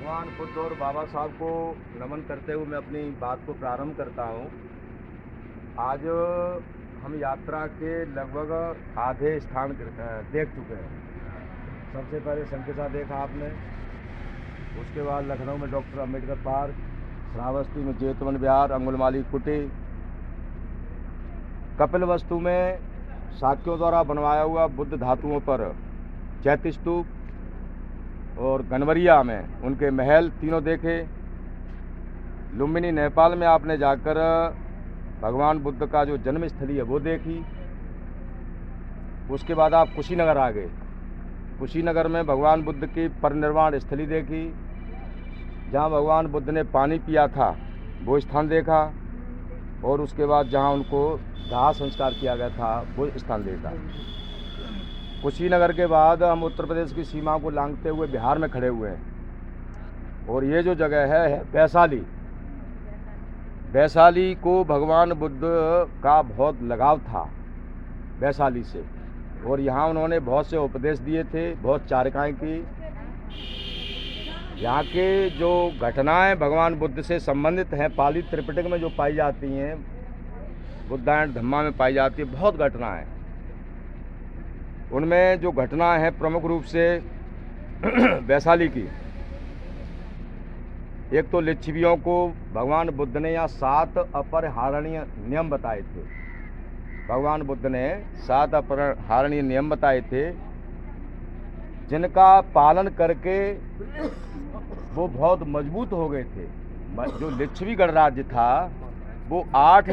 भगवान बुद्ध और बाबा साहब को नमन करते हुए मैं अपनी बात को प्रारंभ करता हूँ। आज हम यात्रा के लगभग आधे स्थान देख चुके हैं। सबसे पहले संकिसा देखा आपने, उसके बाद लखनऊ में डॉक्टर अम्बेडकर पार्क, श्रावस्ती में जेतवन विहार, अंगुलमाली कुटी, कपिलवस्तु में शाक्यों द्वारा बनवाया हुआ बुद्ध धातुओं पर चैत्य स्तूप, और गनवरिया में उनके महल तीनों देखे। लुम्बिनी नेपाल में आपने जाकर भगवान बुद्ध का जो जन्म स्थली है वो देखी। उसके बाद आप कुशीनगर आ गए। कुशीनगर में भगवान बुद्ध की परिनिर्वाण स्थली देखी, जहाँ भगवान बुद्ध ने पानी पिया था वो स्थान देखा, और उसके बाद जहाँ उनको दाह संस्कार किया गया था वो स्थान देखा। कुशीनगर के बाद हम उत्तर प्रदेश की सीमा को लांघते हुए बिहार में खड़े हुए हैं, और ये जो जगह है वैशाली। वैशाली को भगवान बुद्ध का बहुत लगाव था वैशाली से, और यहाँ उन्होंने बहुत से उपदेश दिए थे, बहुत चारिकाएँ की। यहाँ के जो घटनाएं भगवान बुद्ध से संबंधित हैं, पाली त्रिपिटक में जो पाई जाती हैं, बुद्धायन धम्मा में पाई जाती है, बहुत घटनाएं। उनमें जो घटना है प्रमुख रूप से वैशाली की, एक तो लिच्छवियों को भगवान बुद्ध ने यहाँ 7 अपरिहारणीय नियम बताए थे। भगवान बुद्ध ने 7 अपरिहारणीय नियम बताए थे, जिनका पालन करके वो बहुत मजबूत हो गए थे। जो लिच्छवी गणराज्य था वो 8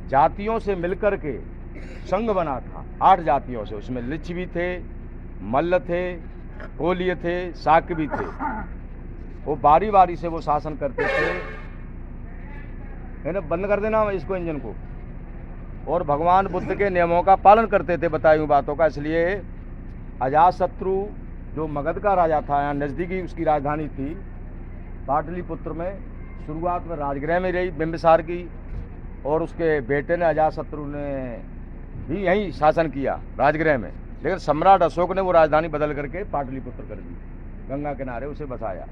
जातियों से मिलकर के संघ बना था। 8 जातियों से, उसमें लिच्छवी थे, मल्ल थे, कोलिय थे, शाक्य भी थे। वो बारी बारी से वो शासन करते थे। है ना, बंद कर देना इसको, इंजन को। और भगवान बुद्ध के नियमों का पालन करते थे, बताई हुई बातों का। इसलिए अजातशत्रु जो मगध का राजा था, यहाँ नज़दीकी उसकी राजधानी थी पाटलिपुत्र में, शुरुआत में राजगृह में रही बिंबिसार की, और उसके बेटे ने अजातशत्रु ने भी यहीं शासन किया राजगृह में। लेकिन सम्राट अशोक ने वो राजधानी बदल करके पाटलिपुत्र कर दी, गंगा किनारे उसे बसाया।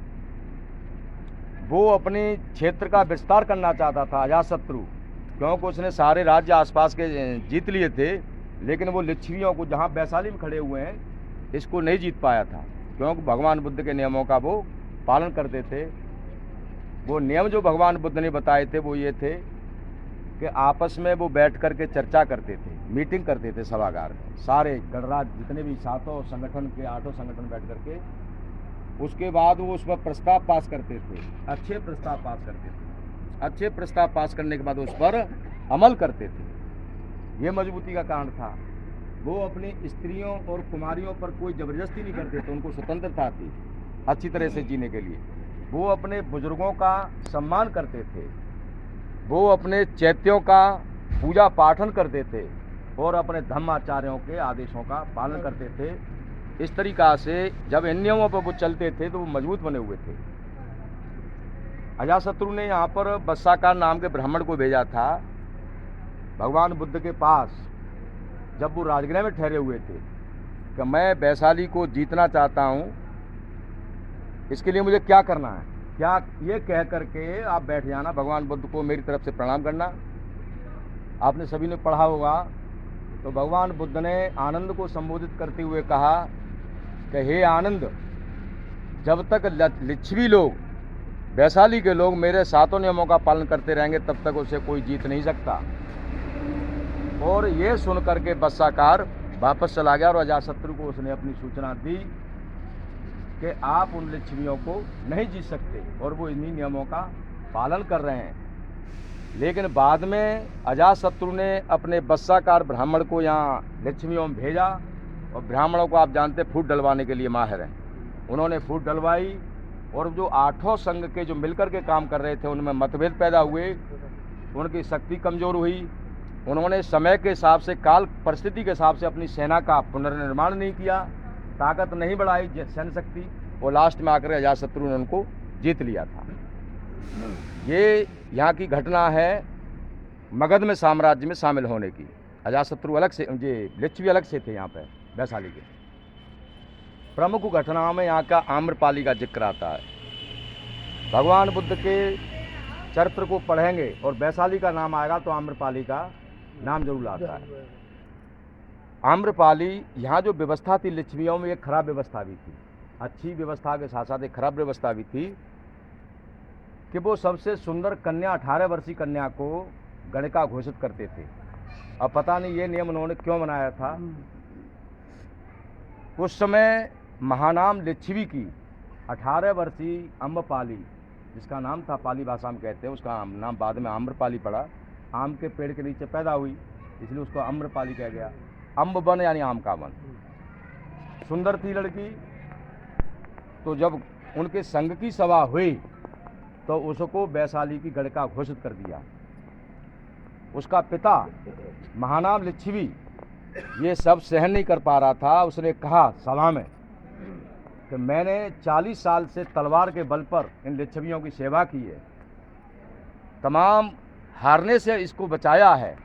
वो अपने क्षेत्र का विस्तार करना चाहता था अजातशत्रु, क्योंकि उसने सारे राज्य आसपास के जीत लिए थे। लेकिन वो लिच्छवियों को, जहाँ वैशाली में खड़े हुए हैं, इसको नहीं जीत पाया था, क्योंकि भगवान बुद्ध के नियमों का वो पालन करते थे। वो नियम जो भगवान बुद्ध ने बताए थे वो ये थे कि आपस में वो बैठ कर के चर्चा करते थे, मीटिंग करते थे सभागार में, सारे गणराज्य जितने भी 7 संगठन के 8 संगठन बैठ करके। उसके बाद वो उस पर प्रस्ताव पास करते थे, अच्छे प्रस्ताव पास करते थे। अच्छे प्रस्ताव पास करने के बाद उस पर अमल करते थे। ये मजबूती का कारण था। वो अपनी स्त्रियों और कुमारियों पर कोई ज़बरदस्ती नहीं करते थे, उनको स्वतंत्रता थी अच्छी तरह से जीने के लिए। वो अपने बुजुर्गों का सम्मान करते थे, वो अपने चैत्यों का पूजा पाठन करते थे, और अपने धम्माचार्यों के आदेशों का पालन करते थे। इस तरीक़ा से जब इन नियमों पर वो चलते थे तो वो मजबूत बने हुए थे। अजातशत्रु ने यहाँ पर बस्साकार नाम के ब्राह्मण को भेजा था भगवान बुद्ध के पास, जब वो राजगृह में ठहरे हुए थे, कि मैं वैशाली को जीतना चाहता हूँ, इसके लिए मुझे क्या करना है। क्या ये कह करके आप बैठ जाना, भगवान बुद्ध को मेरी तरफ से प्रणाम करना। आपने सभी ने पढ़ा होगा, तो भगवान बुद्ध ने आनंद को संबोधित करते हुए कहा कि हे आनंद, जब तक लिच्छवी लोग, वैशाली के लोग मेरे 7 नियमों का पालन करते रहेंगे, तब तक उसे कोई जीत नहीं सकता। और ये सुन करके बस्साकार वापस चला गया, और अजातशत्रु को उसने अपनी सूचना दी कि आप उन लिच्छवियों को नहीं जीत सकते, और वो इन्हीं नियमों का पालन कर रहे हैं। लेकिन बाद में अजातशत्रु ने अपने बस्साकार ब्राह्मण को यहाँ लिच्छवियों में भेजा, और ब्राह्मणों को आप जानते फूट डलवाने के लिए माहिर हैं। उन्होंने फूट डलवाई, और जो 8 संघ के जो मिलकर के काम कर रहे थे उनमें मतभेद पैदा हुए, उनकी शक्ति कमज़ोर हुई। उन्होंने समय के हिसाब से, काल परिस्थिति के हिसाब से अपनी सेना का पुनर्निर्माण नहीं किया, ताकत नहीं बढ़ाई सैन्य शक्ति, और लास्ट में आकर अजातशत्रु ने उनको जीत लिया था। ये यहाँ की घटना है मगध में साम्राज्य में शामिल होने की। अजातशत्रु अलग से, ये लिच्छवी अलग से थे यहाँ पे वैशाली के। प्रमुख घटनाओं में यहाँ का आम्रपाली का जिक्र आता है। भगवान बुद्ध के चरित्र को पढ़ेंगे और वैशाली का नाम आएगा तो आम्रपाली का नाम जरूर आता है। आम्रपाली यहाँ जो व्यवस्था थी लिच्छवियों में, एक खराब व्यवस्था भी थी। अच्छी व्यवस्था के साथ साथ एक खराब व्यवस्था भी थी कि वो सबसे सुंदर कन्या 18 वर्षीय कन्या को गणिका घोषित करते थे। अब पता नहीं ये नियम उन्होंने क्यों बनाया था। उस समय महानाम लिच्छवी की 18 वर्षीय अम्रपाली, जिसका नाम था पाली भाषा में कहते हैं, उसका नाम बाद में आम्रपाली पड़ा। आम के पेड़ के नीचे पैदा हुई इसलिए उसको आम्रपाली कहा गया। अम्ब वन यानी आम का वन। सुंदर थी लड़की। तो जब उनके संघ की सभा हुई तो उसको वैशाली की गणिका घोषित कर दिया। उसका पिता महानाम लिच्छवी ये सब सहन नहीं कर पा रहा था। उसने कहा सभा में कि मैंने 40 साल से तलवार के बल पर इन लिच्छवियों की सेवा की है, तमाम हारने से इसको बचाया है,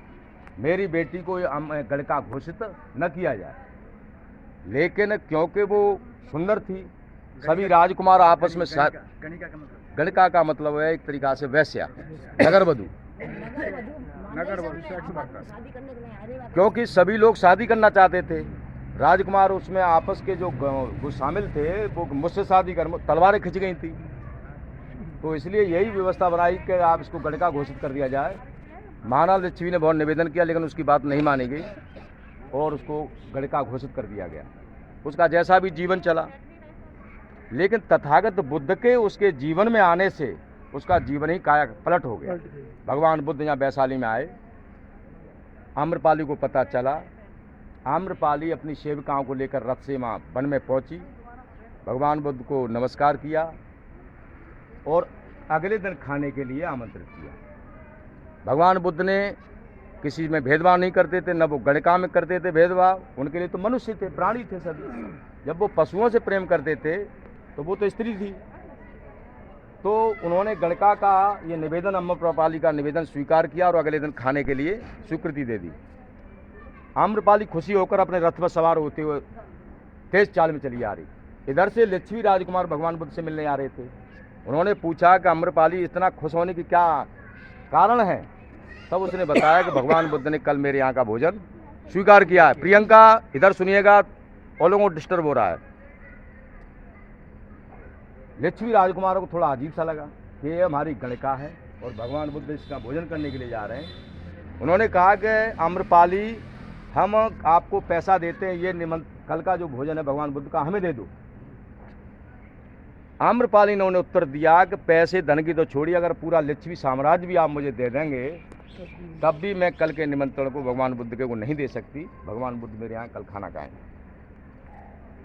मेरी बेटी को गणिका घोषित न किया जाए। लेकिन क्योंकि वो सुंदर थी, सभी राजकुमार आपस में गणिका का मतलब है एक तरीका से वैश्या, नगरवधु। क्योंकि सभी लोग शादी करना चाहते थे। राजकुमार उसमें आपस के जो शामिल थे वो मुझसे शादी कर, तलवारें खिंच गई थी। तो इसलिए यही व्यवस्था बनाई कि आप इसको गणिका घोषित कर दिया जाए। महानाम लिच्छवी ने बहुत निवेदन किया लेकिन उसकी बात नहीं मानी गई और उसको गणिका घोषित कर दिया गया। उसका जैसा भी जीवन चला, लेकिन तथागत बुद्ध के उसके जीवन में आने से उसका जीवन ही काया पलट हो गया। भगवान बुद्ध यहाँ वैशाली में आए, आम्रपाली को पता चला। आम्रपाली अपनी सेविकाओं को लेकर रथ से वहाँ वन में पहुंची, भगवान बुद्ध को नमस्कार किया और अगले दिन खाने के लिए आमंत्रित किया। भगवान बुद्ध ने किसी में भेदभाव नहीं करते थे, न वो गणिका में करते थे भेदभाव। उनके लिए तो मनुष्य थे, प्राणी थे सभी। जब वो पशुओं से प्रेम करते थे तो वो तो स्त्री थी। तो उन्होंने गणिका का ये निवेदन, आम्रपाली का निवेदन स्वीकार किया और अगले दिन खाने के लिए स्वीकृति दे दी। आम्रपाली खुशी होकर अपने रथ पर सवार होते हुए तेज चाल में चली आ रही। इधर से लिच्छवी राजकुमार भगवान बुद्ध से मिलने आ रहे थे। उन्होंने पूछा कि आम्रपाली इतना खुश होने की क्या कारण है। तब उसने बताया कि भगवान बुद्ध ने कल मेरे यहाँ का भोजन स्वीकार किया है। प्रियंका इधर सुनिएगा, और लोगों को डिस्टर्ब हो रहा है। लिच्छवी राजकुमारों को थोड़ा अजीब सा लगा कि ये हमारी गणिका है और भगवान बुद्ध इसका भोजन करने के लिए जा रहे हैं। उन्होंने कहा कि आम्रपाली हम आपको पैसा देते हैं, ये कल का जो भोजन है भगवान बुद्ध का हमें दे दो। आम्रपाली ने उन्हें उत्तर दिया कि पैसे धन की तो छोड़िए, अगर पूरा लिच्छवी साम्राज्य भी आप मुझे दे देंगे तब भी मैं कल के निमंत्रण को भगवान बुद्ध के को नहीं दे सकती। भगवान बुद्ध मेरे यहाँ कल खाना खाएंगे।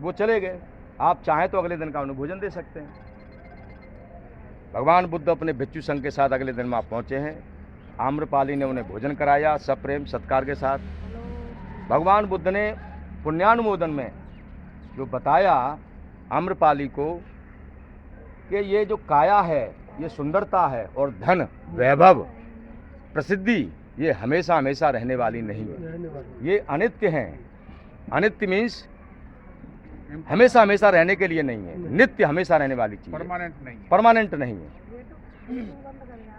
वो चले गए। आप चाहें तो अगले दिन का उन्हें भोजन दे सकते हैं। भगवान बुद्ध अपने भिक्षु संघ के साथ अगले दिन वहाँ पहुँचे हैं। आम्रपाली ने उन्हें भोजन कराया सप्रेम सत्कार के साथ। भगवान बुद्ध ने पुण्यानुमोदन में जो बताया आम्रपाली को कि ये जो काया है, ये सुंदरता है और धन वैभव प्रसिद्धि, ये हमेशा हमेशा रहने वाली नहीं है, ये अनित्य हैं। अनित्य मीन्स हमेशा हमेशा रहने के लिए नहीं है, नित्य हमेशा रहने वाली चीज, परमानेंट नहीं है।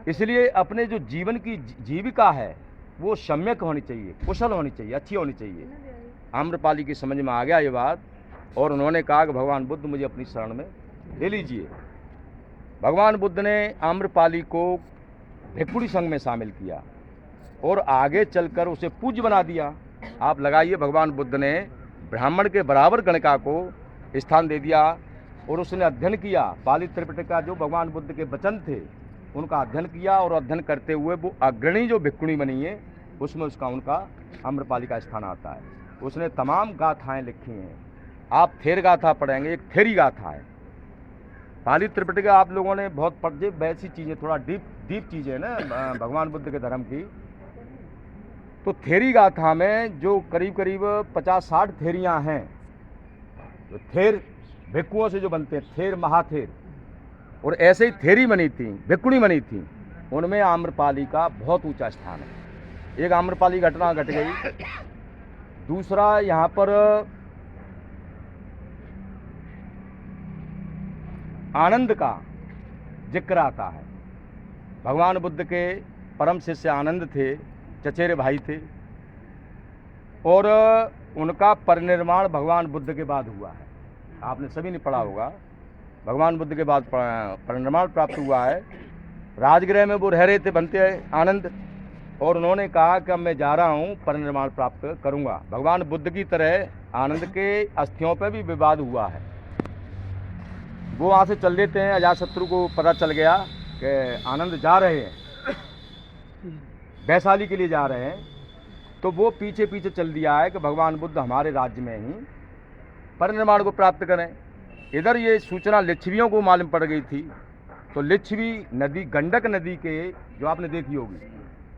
इसलिए अपने जो जीवन की जीविका है वो सम्यक होनी चाहिए, कुशल होनी चाहिए, अच्छी होनी चाहिए। आम्रपाली की समझ में आ गया ये बात और उन्होंने कहा कि भगवान बुद्ध मुझे अपनी शरण में ले लीजिए। भगवान बुद्ध ने आम्रपाली को भिक्षुणी संघ में शामिल किया और आगे चलकर उसे पूज्य बना दिया। आप लगाइए, भगवान बुद्ध ने ब्राह्मण के बराबर गणिका को स्थान दे दिया और उसने अध्ययन किया। पाली त्रिपिटक का जो भगवान बुद्ध के वचन थे उनका अध्ययन किया और अध्ययन करते हुए वो अग्रणी जो भिक्षुणी बनी है उसमें उनका आम्रपाली का स्थान आता है। उसने तमाम गाथाएं लिखी हैं। आप थेर गाथा पढ़ेंगे, एक थेरी गाथा है। पाली त्रिपिटक आप लोगों ने बहुत पढ़े, वैसी चीज़ें थोड़ा डीप चीज़ें ना भगवान बुद्ध के धर्म की। तो थेरी गाथा में जो करीब करीब 50-60 थेरियाँ हैं, तो थेर भिक्षुओं से जो बनते हैं, थेर महाथेर, और ऐसे ही थेरी बनी थी, भिक्षुणी बनी थी, उनमें आम्रपाली का बहुत ऊंचा स्थान है। एक आम्रपाली घटना घट गई। दूसरा यहाँ पर आनंद का जिक्र आता है। भगवान बुद्ध के परम शिष्य आनंद थे, चचेरे भाई थे, और उनका परिनिर्वाण भगवान बुद्ध के बाद हुआ है। आपने सभी ने पढ़ा होगा, भगवान बुद्ध के बाद परिनिर्वाण प्राप्त हुआ है। राजगृह में वो रह रहे थे बनते आनंद, और उन्होंने कहा कि अब मैं जा रहा हूँ, परिनिर्वाण प्राप्त करूँगा। भगवान बुद्ध की तरह आनंद के अस्थियों पर भी विवाद हुआ है। वो वहाँ से चल देते हैं, अजातशत्रु को पता चल गया कि आनंद जा रहे हैं, वैशाली के लिए जा रहे हैं, तो वो पीछे पीछे चल दिया है कि भगवान बुद्ध हमारे राज्य में ही परिनिर्वाण को प्राप्त करें। इधर ये सूचना लिच्छवियों को मालूम पड़ गई थी, तो लिच्छवी नदी, गंडक नदी के, जो आपने देखी होगी,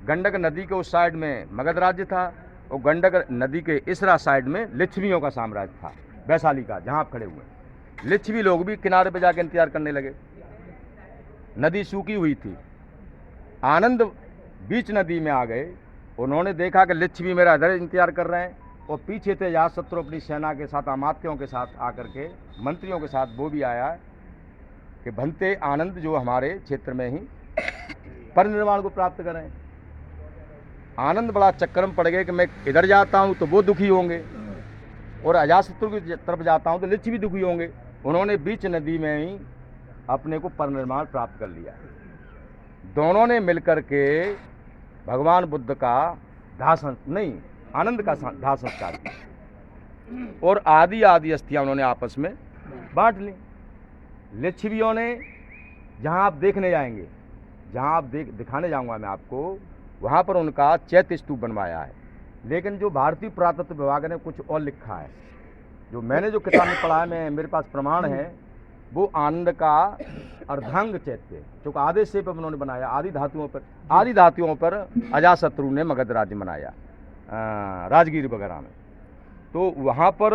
गंडक नदी के उस साइड में मगध राज्य था, और गंडक नदी के इस साइड में लिच्छवियों का साम्राज्य था, वैशाली का, जहाँ आप खड़े हुए। लिच्छवी लोग भी किनारे पे जाकर इंतजार करने लगे। नदी सूखी हुई थी, आनंद बीच नदी में आ गए। उन्होंने देखा कि लिच्छवी मेरा इधर इंतजार कर रहे हैं, और पीछे थे अजातशत्रु अपनी सेना के साथ, अमात्यों के साथ आकर के, मंत्रियों के साथ वो भी आया कि भंते आनंद जो हमारे क्षेत्र में ही परिनिर्वाण को प्राप्त करें। आनंद बड़ा चक्कर में पड़ गए कि मैं इधर जाता हूँ तो वो दुखी होंगे, और अजातशत्रु की तरफ जाता हूँ तो लिच्छवी दुखी होंगे। उन्होंने बीच नदी में ही अपने को परिनिर्वाण प्राप्त कर लिया। दोनों ने मिलकर के भगवान बुद्ध का आनंद का दाह संस्कार किया, और आदि आदि अस्थियां उन्होंने आपस में बांट ली। लिच्छवियों ने, जहां आप देखने जाएंगे, जहां आप दिखाने जाऊंगा मैं आपको, वहां पर उनका चैत्य स्तूप बनवाया है। लेकिन जो भारतीय पुरातत्व विभाग ने कुछ और लिखा है, जो मैंने जो किताब में पढ़ा है, मेरे पास प्रमाण है, वो आनंद का अर्धांग चैत्य जो आधे से पर उन्होंने बनाया, आदि धातुओं पर अजातशत्रु ने मगध राज्य बनाया, राजगीर वगैरह में। तो वहाँ पर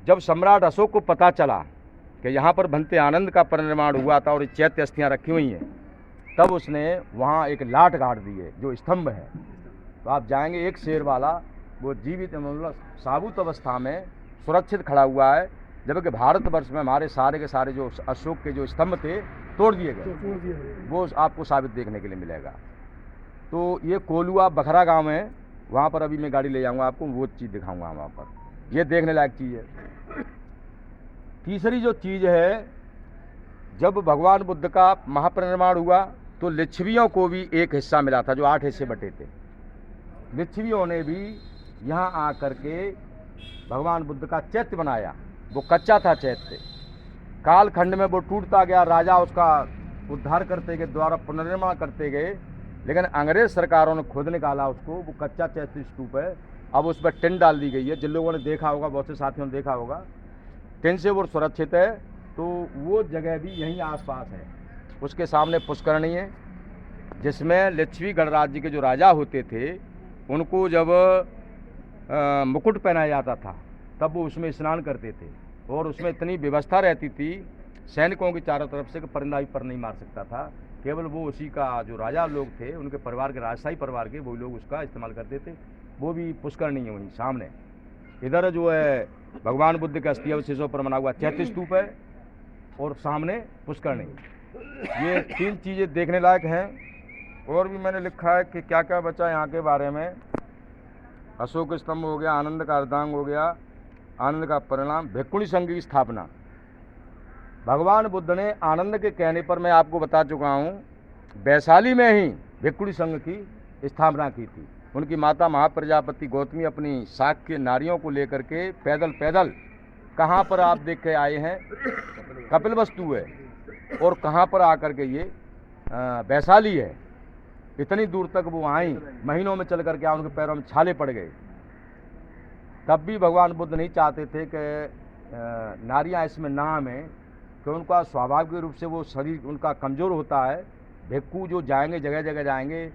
जब सम्राट अशोक को पता चला कि यहाँ पर भंते आनंद का परिनिर्वाण हुआ था और चैत्य अस्थियाँ रखी हुई हैं, तब उसने वहाँ एक लाट गाड़ दी है, जो स्तंभ है। तो आप जाएंगे, एक शेर वाला, वो जीवित, मतलब साबुत अवस्था में सुरक्षित खड़ा हुआ है, जबकि भारतवर्ष में हमारे सारे के सारे जो अशोक के जो स्तंभ थे तोड़ दिए गए। वो आपको साबित देखने के लिए मिलेगा। तो ये कोलुआ बखरा गांव है, वहाँ पर अभी मैं गाड़ी ले जाऊंगा आपको, वो चीज़ दिखाऊंगा वहाँ पर। ये देखने लायक चीज़ है। तीसरी जो चीज़ है, जब भगवान बुद्ध का महापरिनिर्वाण हुआ तो लिच्छवियों को भी एक हिस्सा मिला था, जो 8 हिस्से बटे थे। लिच्छवियों ने भी यहाँ आकर के भगवान बुद्ध का चैत्य बनाया। वो कच्चा था चैत्य, कालखंड में वो टूटता गया, राजा उसका उद्धार करते गए, द्वारा पुनर्निर्माण करते गए, लेकिन अंग्रेज सरकारों ने खुद निकाला उसको। वो कच्चा चैत्य स्तूप है, अब उस पर टिन डाल दी गई है। जिन लोगों ने देखा होगा, बहुत से साथियों ने देखा होगा, टिन से वो सुरक्षित है। तो वो जगह भी यहीं आसपास है। उसके सामने पुष्करणी है, जिसमें लिच्छवी गणराज्य के जो राजा होते थे, उनको जब मुकुट पहनाया जाता था, तब वो उसमें स्नान करते थे, और उसमें इतनी व्यवस्था रहती थी सैनिकों की चारों तरफ से कि परिंदा भी पर नहीं मार सकता था। केवल वो उसी का जो राजा लोग थे, उनके परिवार के, राजशाही परिवार के, वो लोग उसका इस्तेमाल करते थे। वो भी पुष्करणी है वहीं सामने। इधर जो है भगवान बुद्ध के अस्थि अवशेषों पर बना हुआ चैत्य स्तूप है, और सामने पुष्करणी। ये 3 चीज़ें देखने लायक हैं। और भी मैंने लिखा है कि क्या क्या बचा यहाँ के बारे में। अशोक स्तंभ हो गया, आनंद का अर्धांग हो गया, आनंद का परिणाम, भिक्खुणी संघ की स्थापना। भगवान बुद्ध ने आनंद के कहने पर, मैं आपको बता चुका हूँ, वैशाली में ही भिक्खुणी संघ की स्थापना की थी। उनकी माता महाप्रजापति गौतमी अपनी शाक्य नारियों को लेकर के पैदल कहाँ पर आप देख के आए हैं, कपिलवस्तु है, और कहाँ पर आकर के ये वैशाली है। इतनी दूर तक वो आई, महीनों में चल करके उनके पैरों में छाले पड़ गए। तब भी भगवान बुद्ध नहीं चाहते थे कि नारियां इसमें ना आवें, कि उनका स्वाभाविक रूप से वो शरीर उनका कमज़ोर होता है। भिक्खु जो जाएंगे, जगह जगह जाएंगे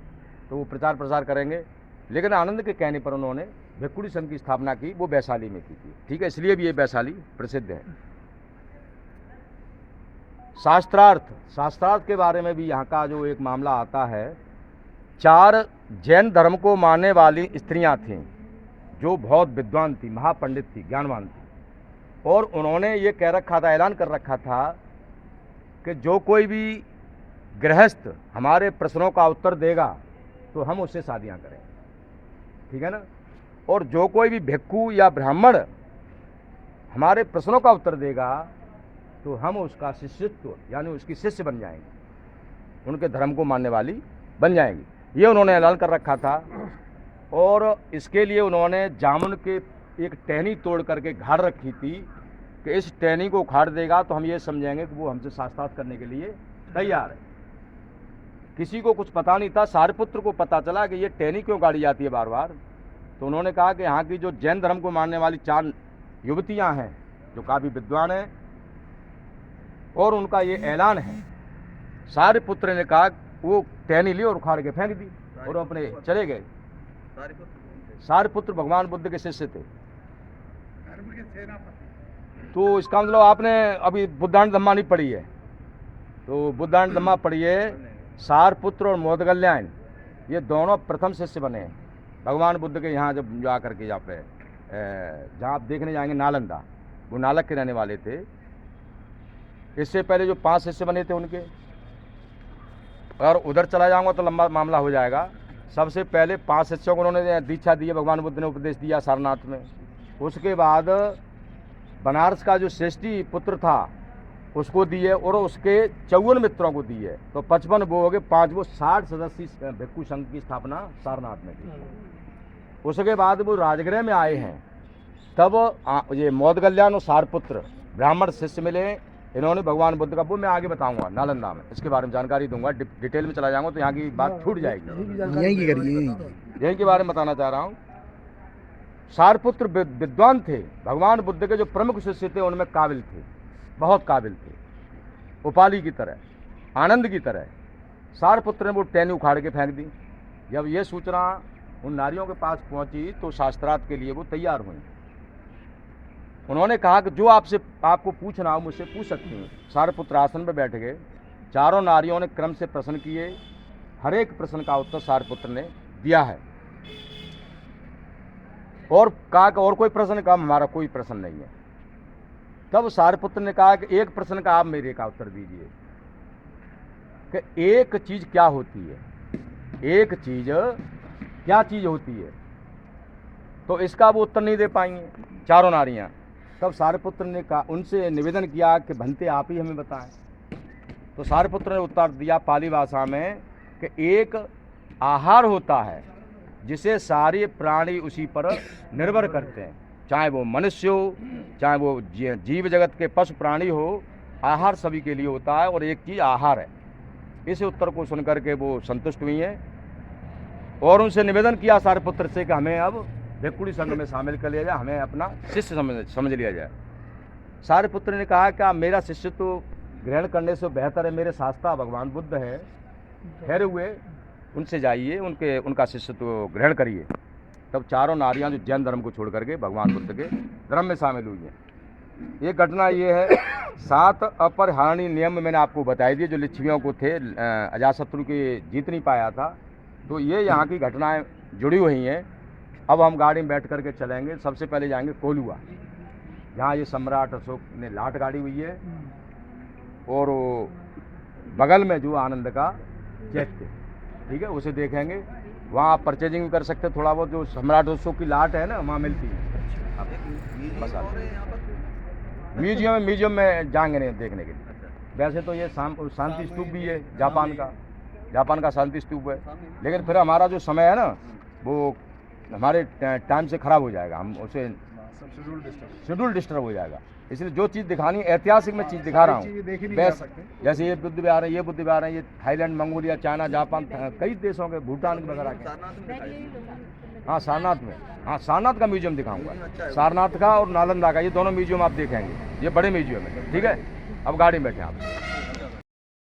तो वो प्रचार प्रसार करेंगे। लेकिन आनंद के कहने पर उन्होंने भिक्खुणी संघ की स्थापना की, वो वैशाली में की थी। ठीक है, इसलिए भी ये वैशाली प्रसिद्ध है। शास्त्रार्थ के बारे में भी यहाँ का जो एक मामला आता है, 4 जैन धर्म को मानने वाली स्त्रियाँ थीं, जो बहुत विद्वान थी, महापंडित थी, ज्ञानवान थी, और उन्होंने ये कह रखा था, ऐलान कर रखा था कि जो कोई भी गृहस्थ हमारे प्रश्नों का उत्तर देगा तो हम उससे शादियां करें, ठीक है ना। और जो कोई भी भिक्खु या ब्राह्मण हमारे प्रश्नों का उत्तर देगा तो हम उसका शिष्यत्व यानी उसकी शिष्य बन जाएंगे, उनके धर्म को मानने वाली बन जाएंगी। ये उन्होंने ऐलान कर रखा था। और इसके लिए उन्होंने जामुन के एक टहनी तोड़ करके घाड़ रखी थी कि इस टहनी को उखाड़ देगा तो हम ये समझेंगे कि वो हमसे शास्त्रार्थ करने के लिए तैयार है। किसी को कुछ पता नहीं था, सारिपुत्र को पता चला कि ये टहनी क्यों गाड़ी जाती है बार बार। तो उन्होंने कहा कि यहाँ की जो जैन धर्म को मानने वाली 4 युवतियाँ हैं जो काफ़ी विद्वान हैं और उनका ये ऐलान है। सारिपुत्र ने कहा वो टहनी ली और उखाड़ के फेंक दी और अपने चले गए। सारिपुत्र भगवान बुद्ध के शिष्य थे। तो इसका मतलब आपने अभी बुद्धान धम्मा नहीं पढ़ी है, तो बुद्धान धम्मा पढ़िए। सारिपुत्र और मोदगल्यायन ये दोनों प्रथम शिष्य बने हैं भगवान बुद्ध के यहाँ। जब जा करके यहाँ पे जहाँ आप देखने जाएंगे नालंदा, वो नालक के रहने वाले थे। इससे पहले जो 5 शिष्य बने थे उनके, और उधर चला जाऊंगा तो लंबा मामला हो जाएगा। सबसे पहले 5 शिष्यों को उन्होंने दीक्षा दी है, भगवान बुद्ध ने उपदेश दिया सारनाथ में। उसके बाद बनारस का जो श्रेष्ठी पुत्र था उसको दिए और उसके 54 मित्रों को दिए। तो 55 वो हो गए, 5 वो 60 सदस्यीय भिक्खु संघ की स्थापना सारनाथ में की। उसके बाद वो राजगृह में आए हैं, तब ये मोदगल्यान और सारिपुत्र ब्राह्मण शिष्य मिले। इन्होंने भगवान बुद्ध का, वो मैं आगे बताऊंगा नालंदा में, इसके बारे में जानकारी दूंगा। डिटेल में चला जाऊंगा तो यहाँ की बात छूट जाएगी। यही के बारे में बताना चाह रहा हूँ। सारिपुत्र विद्वान थे, भगवान बुद्ध के जो प्रमुख शिष्य थे उनमें काबिल थे, बहुत काबिल थे, उपाली की तरह, आनंद की तरह। सारिपुत्र ने वो टहनी उखाड़ के फेंक दी। जब ये सूचना उन नारियों के पास पहुंची तो शास्त्रार्थ के लिए वो तैयार हुई। उन्होंने कहा कि जो आपको पूछना हो मुझसे पूछ सकती हैं। सारिपुत्र आसन पर बैठ गए। चारों नारियों ने क्रम से प्रश्न किए। हर एक प्रश्न का उत्तर सारिपुत्र ने दिया है। और कहा कि और कोई प्रश्न का, हमारा कोई प्रश्न नहीं है। तब सारिपुत्र ने कहा कि एक प्रश्न का आप मेरे का उत्तर दीजिए कि एक चीज क्या होती है, एक चीज क्या चीज होती है। तो इसका वो उत्तर नहीं दे पाएंगे चारों नारियां। तब सारिपुत्र ने कहा, उनसे निवेदन किया कि भंते आप ही हमें बताएं। तो सारिपुत्र ने उत्तर दिया पाली भाषा में कि एक आहार होता है जिसे सारे प्राणी उसी पर निर्भर करते हैं, चाहे वो मनुष्य हो, चाहे वो जीव जगत के पशु प्राणी हो। आहार सभी के लिए होता है और एक चीज़ आहार है। इस उत्तर को सुनकर के वो संतुष्ट हुई हैं और उनसे निवेदन किया सारिपुत्र से कि हमें अब भिक्खुणी संघ में शामिल कर लिया जाए, हमें अपना शिष्य समझ लिया जाए। सारिपुत्र ने कहा कि आप मेरा शिष्य तो ग्रहण करने से बेहतर है, मेरे शास्त्रा भगवान बुद्ध है ठहरे हुए, उनसे जाइए, उनका शिष्य तो ग्रहण करिए। तब चारों नारियां जो जैन धर्म को छोड़ करके भगवान बुद्ध के धर्म में शामिल हुई हैं। ये घटना ये है। 7 अपरिहार्य नियम मैंने आपको बताई दिए जो लिच्छवियों को थे, अजातशत्रु के जीत नहीं पाया था। तो ये यहाँ की घटनाएं जुड़ी हुई हैं। अब हम गाड़ी में बैठ करके चलेंगे। सबसे पहले जाएंगे कोलुआ, जहाँ ये सम्राट अशोक ने लाट गाड़ी हुई है, और बगल में जो आनंद का चैत्य, ठीक है, उसे देखेंगे। वहाँ आप परचेजिंग भी कर सकते हैं थोड़ा बहुत। जो सम्राट अशोक की लाट है ना, वहाँ मिलती है। म्यूजियम में जाएंगे नहीं देखने के लिए। वैसे तो ये शांति स्तूप भी है जापान का शांति स्तूप है, लेकिन फिर हमारा जो समय है ना वो हमारे टाइम से खराब हो जाएगा, हम उसे शेड्यूल डिस्टर्ब हो जाएगा। इसलिए जो चीज़ दिखानी है ऐतिहासिक में चीज़ दिखा रहा हूँ। जैसे ये बुद्ध विहार है, ये बुद्ध विहार है, ये थाईलैंड, मंगोलिया, चाइना, जापान, कई देशों के, भूटान वगैरह के। हाँ सारनाथ में, हाँ सारनाथ का म्यूजियम दिखाऊंगा। सारनाथ का और नालंदा का, ये दोनों म्यूजियम आप देखेंगे। ये बड़े म्यूजियम है, ठीक है। अब गाड़ी में बैठे आप।